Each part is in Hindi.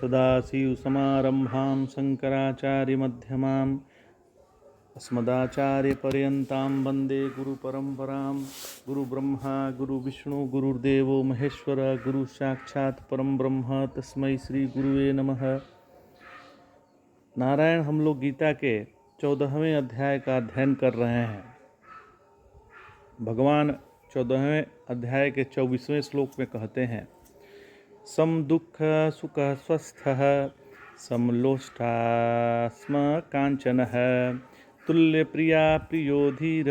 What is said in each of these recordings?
सदाशिवसमारम्भां शङ्कराचार्यमध्यमाम् अस्मदाचार्यपर्यन्तां वन्दे गुरुपरम्परां। गुरुब्रह्मा गुरुविष्णु गुरुर्देवो महेश्वर गुरु साक्षात् परम ब्रह्म तस्मै श्री गुरुवे नमः। नारायण, हम लोग गीता के 14वें अध्याय का अध्ययन कर रहे हैं। भगवान 14वें अध्याय के 24वें श्लोक में कहते हैं, सम दुःख सुख स्वस्थः समलोष्टास्म कांचनः तुल्य प्रिया प्रियो धीर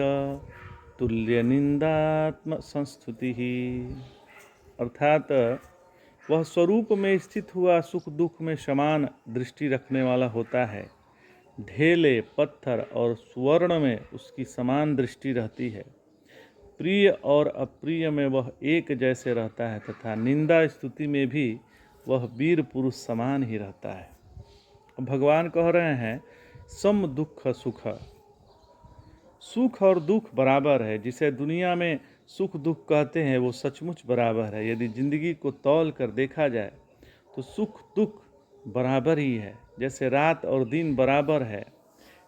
तुल्य निंदात्म संस्तुति। अर्थात वह स्वरूप में स्थित हुआ सुख दुख में समान दृष्टि रखने वाला होता है। ढेले पत्थर और स्वर्ण में उसकी समान दृष्टि रहती है। प्रिय और अप्रिय में वह एक जैसे रहता है तथा निंदा स्तुति में भी वह वीर पुरुष समान ही रहता है। भगवान कह रहे हैं, सम दुख सुख, सुख और दुख बराबर है। जिसे दुनिया में सुख दुख कहते हैं वो सचमुच बराबर है। यदि जिंदगी को तौल कर देखा जाए तो सुख दुख बराबर ही है। जैसे रात और दिन बराबर है,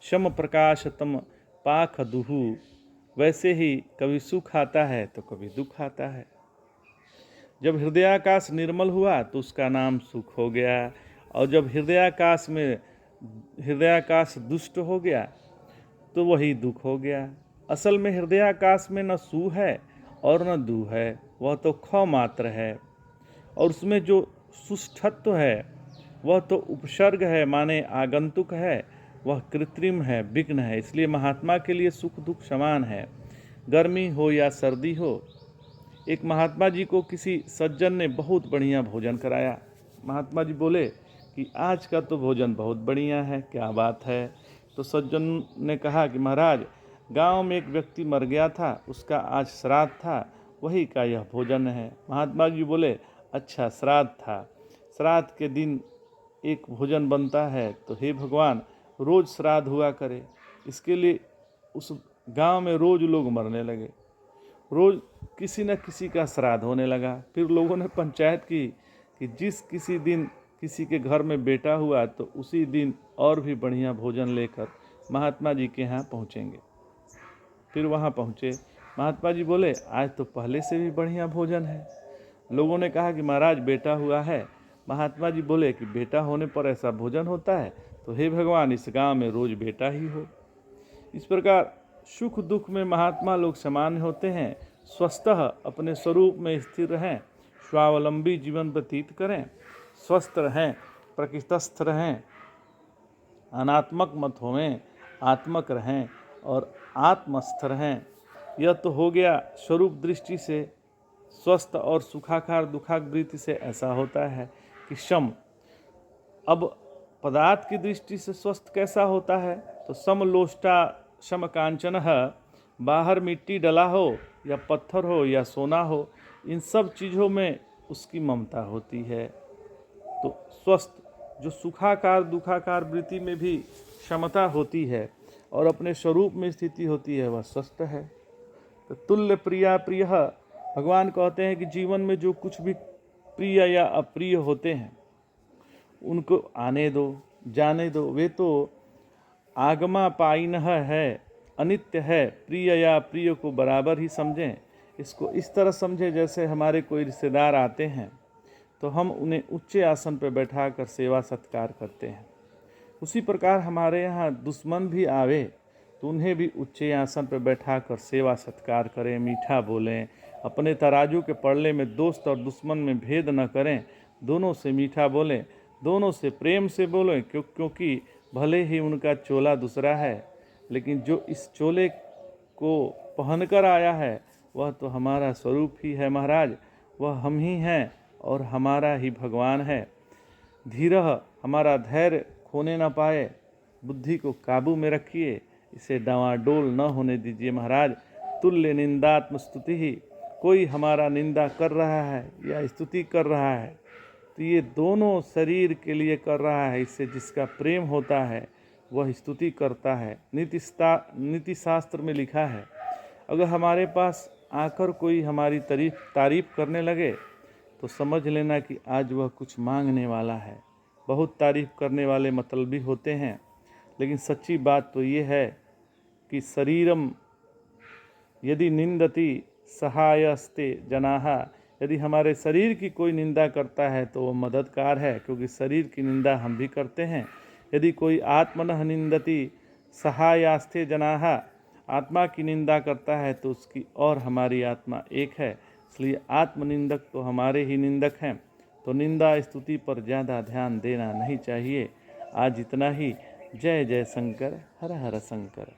शम प्रकाश तम पाख दुहु, वैसे ही कभी सुख आता है तो कभी दुख आता है। जब हृदयाकाश निर्मल हुआ तो उसका नाम सुख हो गया, और जब हृदयाकाश दुष्ट हो गया तो वही दुख हो गया। असल में हृदयाकाश में न सु है और न दु है, वह तो ख मात्र है। और उसमें जो सुष्ठत्व है वह तो उपसर्ग है, माने आगंतुक है, वह कृत्रिम है, विघ्न है। इसलिए महात्मा के लिए सुख दुख समान है, गर्मी हो या सर्दी हो। एक महात्मा जी को किसी सज्जन ने बहुत बढ़िया भोजन कराया। महात्मा जी बोले कि आज का तो भोजन बहुत बढ़िया है, क्या बात है। तो सज्जन ने कहा कि महाराज, गांव में एक व्यक्ति मर गया था, उसका आज श्राद्ध था, वही का यह भोजन है। महात्मा जी बोले, अच्छा श्राद्ध था, श्राद्ध के दिन एक भोजन बनता है, तो हे भगवान रोज श्राद्ध हुआ करे। इसके लिए उस गांव में रोज लोग मरने लगे, रोज किसी न किसी का श्राद्ध होने लगा। फिर लोगों ने पंचायत की कि जिस किसी दिन किसी के घर में बेटा हुआ तो उसी दिन और भी बढ़िया भोजन लेकर महात्मा जी के यहाँ पहुँचेंगे। फिर वहाँ पहुँचे, महात्मा जी बोले, आज तो पहले से भी बढ़िया भोजन है। लोगों ने कहा कि महाराज बेटा हुआ है। महात्मा जी बोले कि बेटा होने पर ऐसा भोजन होता है, तो हे भगवान इस गांव में रोज बेटा ही हो। इस प्रकार सुख दुख में महात्मा लोग समान होते हैं। स्वस्थः अपने स्वरूप में स्थिर रहें, स्वावलंबी जीवन व्यतीत करें, स्वस्थ रहें, प्रकृतस्थ रहें, अनात्मक मत होवें, आत्मक रहें और आत्मस्थ रहें। यह तो हो गया स्वरूप दृष्टि से स्वस्थ और सुखाकार दुखावृत्ति से ऐसा होता है कि सम। अब पदार्थ की दृष्टि से स्वस्थ कैसा होता है, तो समलोष्टा सम कांचन, बाहर मिट्टी डला हो या पत्थर हो या सोना हो, इन सब चीज़ों में उसकी ममता होती है। तो स्वस्थ जो सुखाकार दुखाकार वृत्ति में भी क्षमता होती है और अपने स्वरूप में स्थिति होती है, वह स्वस्थ है। तो तुल्य प्रिया प्रिय, भगवान कहते हैं कि जीवन में जो कुछ भी प्रिय या अप्रिय होते हैं उनको आने दो, जाने दो। वे तो आगमा पाइनह है, अनित्य है। प्रिय या अप्रिय को बराबर ही समझें। इसको इस तरह समझें जैसे हमारे कोई रिश्तेदार आते हैं तो हम उन्हें ऊंचे आसन पर बैठाकर सेवा सत्कार करते हैं। उसी प्रकार हमारे यहाँ दुश्मन भी आवे तो उन्हें भी ऊंचे आसन पर बैठाकर सेवा सत्कार करें, मीठा बोलें। अपने तराजू के पड़ले में दोस्त और दुश्मन में भेद न करें, दोनों से मीठा बोलें, दोनों से प्रेम से बोलें, क्योंकि भले ही उनका चोला दूसरा है, लेकिन जो इस चोले को पहनकर आया है वह तो हमारा स्वरूप ही है महाराज, वह हम ही हैं और हमारा ही भगवान है। धीरह, हमारा धैर्य खोने न पाए, बुद्धि को काबू में रखिए, इसे डावाडोल न होने दीजिए महाराज। तुल्य निंदात्म स्तुति ही, कोई हमारा निंदा कर रहा है या स्तुति कर रहा है तो ये दोनों शरीर के लिए कर रहा है। इससे जिसका प्रेम होता है वह स्तुति करता है। नीति शास्त्र में लिखा है, अगर हमारे पास आकर कोई हमारी तारीफ करने लगे तो समझ लेना कि आज वह कुछ मांगने वाला है। बहुत तारीफ करने वाले मतलबी होते हैं, लेकिन सच्ची बात तो ये है कि शरीरम यदि निंदति सहायस्ते जनाः, यदि हमारे शरीर की कोई निंदा करता है तो वो मददगार है, क्योंकि शरीर की निंदा हम भी करते हैं। यदि कोई आत्मनः निंदति सहायास्ते जनाः, आत्मा की निंदा करता है तो उसकी और हमारी आत्मा एक है, इसलिए आत्मनिंदक तो हमारे ही निंदक हैं। तो निंदा स्तुति पर ज़्यादा ध्यान देना नहीं चाहिए। आज इतना ही। जय जय शंकर, हर हर शंकर।